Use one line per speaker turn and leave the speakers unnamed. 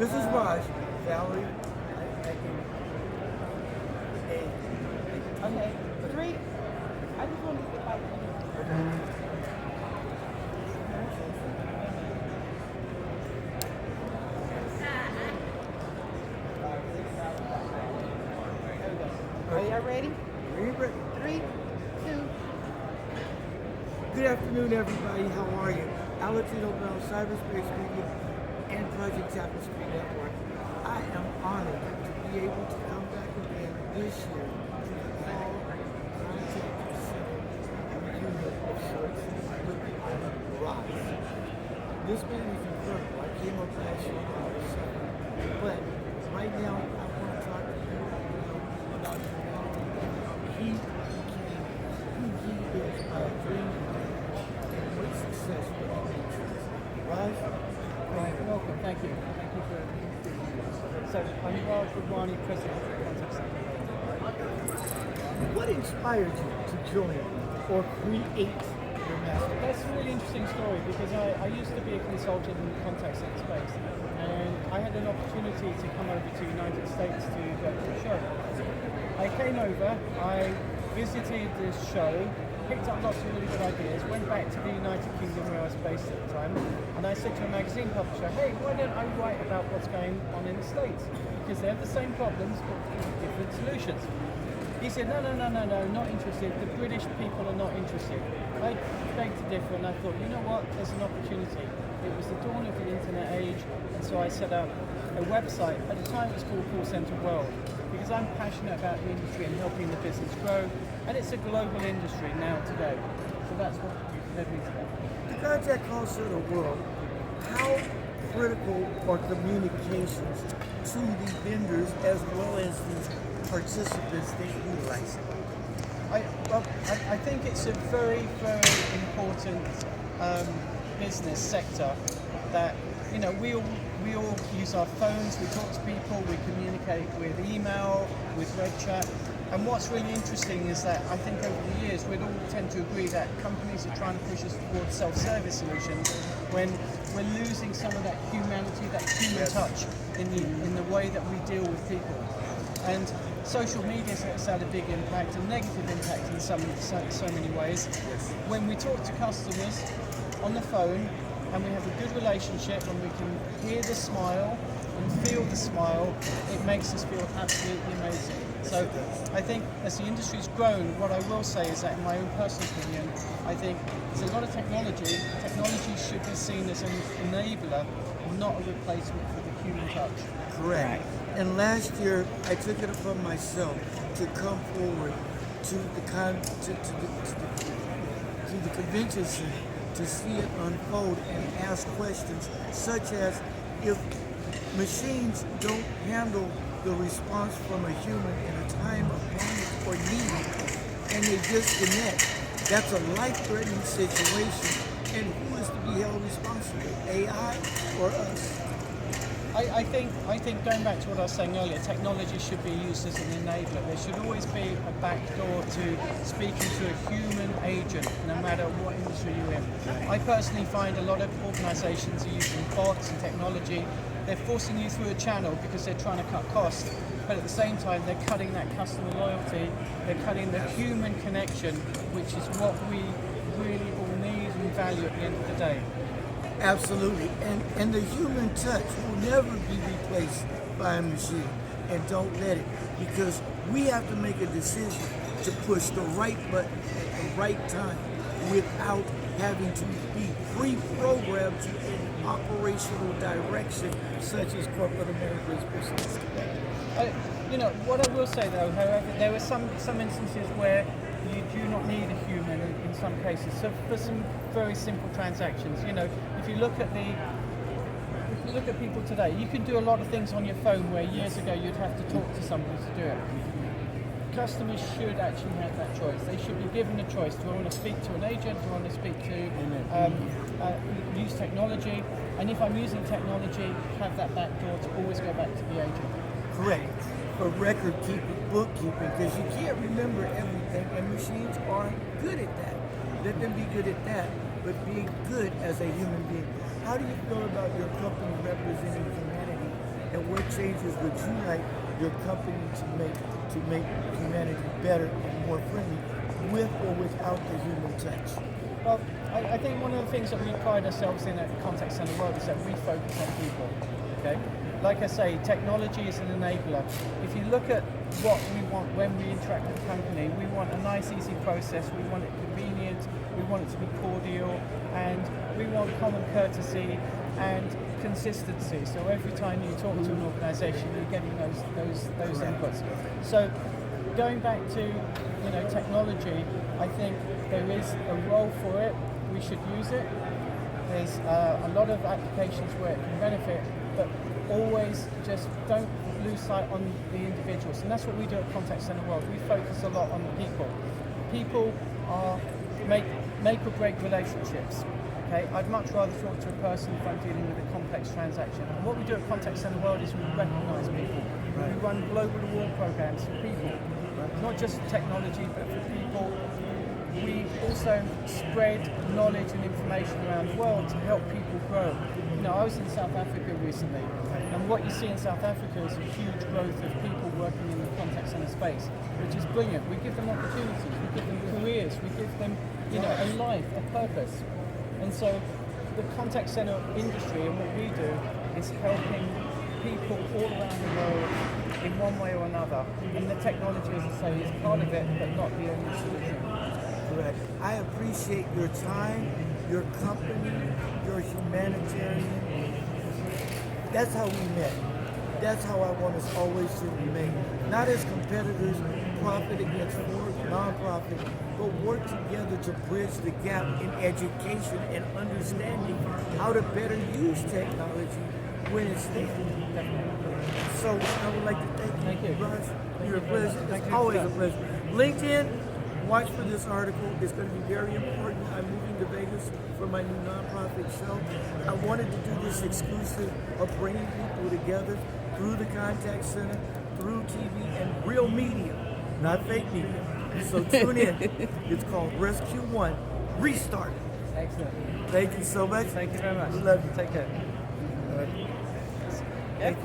This is Raj. Valerie.
Okay, three. I just wanted to get back to you. Are y'all ready? Three, two.
Good afternoon, everybody. How are you? Alatino Brown, Cyberspace Media, and Project Tapestry Network. I am honored to be able to come back again this year to the Fall Content Center reunion of sorts with Rise. This band is incredible. I came up last year when I was 7. But right now, I want to talk to you about he became who he is by a dream and great success with all these. Raj?
Right, welcome. Thank you. Thank you for So, I'm Raj Budwani, President of the Contact Center.
What inspired you to join or create your master?
That's a really interesting story because I used to be a consultant in the contact center space, and I had an opportunity to come over to the United States to go to a show. I came over, I visited this show, picked up lots of really good ideas, went back to the United Kingdom where I was based at the time, and I said to a magazine publisher, hey, why don't I write about what's going on in the States? Because they have the same problems but different solutions. He said, no, not interested. The British people are not interested. I begged to differ and I thought, you know what, there's an opportunity. It was the dawn of the internet age, and so I set up a website. At the time it was called Call Center World, because I'm passionate about the industry and helping the business grow, and it's a global industry now today. So that's what led me to that.
The contact call center world, how critical are communications to the vendors as well as the participants that utilize it?
I think it's a very, very important business sector that, you know, we all use our phones, we talk to people, we communicate with email, with web chat. And what's really interesting is that I think over the years we'd all tend to agree that companies are trying to push us towards self-service solutions when we're losing some of that humanity, that human touch in the way that we deal with people. And social media has had a big impact, a negative impact in so many ways. When we talk to customers on the phone and we have a good relationship and we can hear the smile and feel the smile, it makes us feel absolutely amazing. So I think as the industry's grown, what I will say is that in my own personal opinion, I think there's a lot of technology. Technology should be seen as an enabler, not a replacement for the human touch.
Correct. And last year, I took it upon myself to come forward to the convention center to see it unfold and ask questions such as, if machines don't handle the response from a human in a time of panic or need, and they disconnect, that's a life-threatening situation. And who is to be held responsible, AI or us?
I think going back to what I was saying earlier, technology should be used as an enabler. There should always be a backdoor to speaking to a human agent, no matter what industry you're in. I personally find a lot of organizations are using bots and technology. They're forcing you through a channel because they're trying to cut costs, but at the same time they're cutting that customer loyalty, they're cutting the human connection, which is what we really all need and value at the end of the day.
Absolutely. And the human touch will never be replaced by a machine. And don't let it, because we have to make a decision to push the right button at the right time without having to be pre-programmed to an operational direction such as corporate America's business today.
You know, what I will say though, however, there were some instances where you do not need a human in some cases. So for some very simple transactions, you know, if you look at people today, you can do a lot of things on your phone where years ago you'd have to talk to somebody to do it. Customers should actually have that choice. They should be given a choice. Do I want to speak to an agent? Do I want to speak to use technology? And if I'm using technology, have that back door to always go back to the agent.
Correct. For record keeping, bookkeeping, because you can't remember everything, and machines are good at that. Let them be good at that, but being good as a human being. How do you feel about your company representing humanity And what changes would you like your company to make humanity better and more friendly, with or without the human touch?
Well, I think one of the things that we pride ourselves in at Contact Center World is that we focus on people. Okay, like I say, technology is an enabler. If you look at what we want when we interact with a company, we want a nice, easy process. We want it convenient. We want it to be cordial, and we want common courtesy and consistency. So every time you talk to an organisation, you're getting those inputs. So going back to technology, I think there is a role for it. We should use it. There's a lot of applications where it can benefit, but always just don't lose sight on the individuals. And that's what we do at Contact Center World. We focus a lot on people. People are make or break relationships. Okay, I'd much rather talk to a person if I'm dealing with a complex transaction. And what we do at Contact Center World is we recognise people. We run global reward programs for people, not just technology, but for people. We also spread knowledge and information around the world to help people grow. I was in South Africa recently, and what you see in South Africa is a huge growth of people working in the contact center space, which is brilliant. We give them opportunities, we give them careers, we give them a life, a purpose. And so the contact center industry and what we do is helping people all around the world in one way or another. And the technology, as I say, is part of it, but not the only solution.
Correct. I appreciate your time, your company, your humanitarian. That's how we met. That's how I want us always to remain. Not as competitors, profit against non-profit, but work together to bridge the gap in education and understanding how to better use technology when it's there. So I would like to thank you, Russ. You're a pleasure. It's always a pleasure. LinkedIn, watch for this article. It's going to be very important. I'm moving to Vegas for my new nonprofit show. I wanted to do this exclusive of bringing people together through the contact center, through TV, and real media, not fake media. So tune in. It's called Rescue One Restart.
Excellent.
Thank you so much.
Thank you very much.
We love you.
Take care.
All right.
Thank you.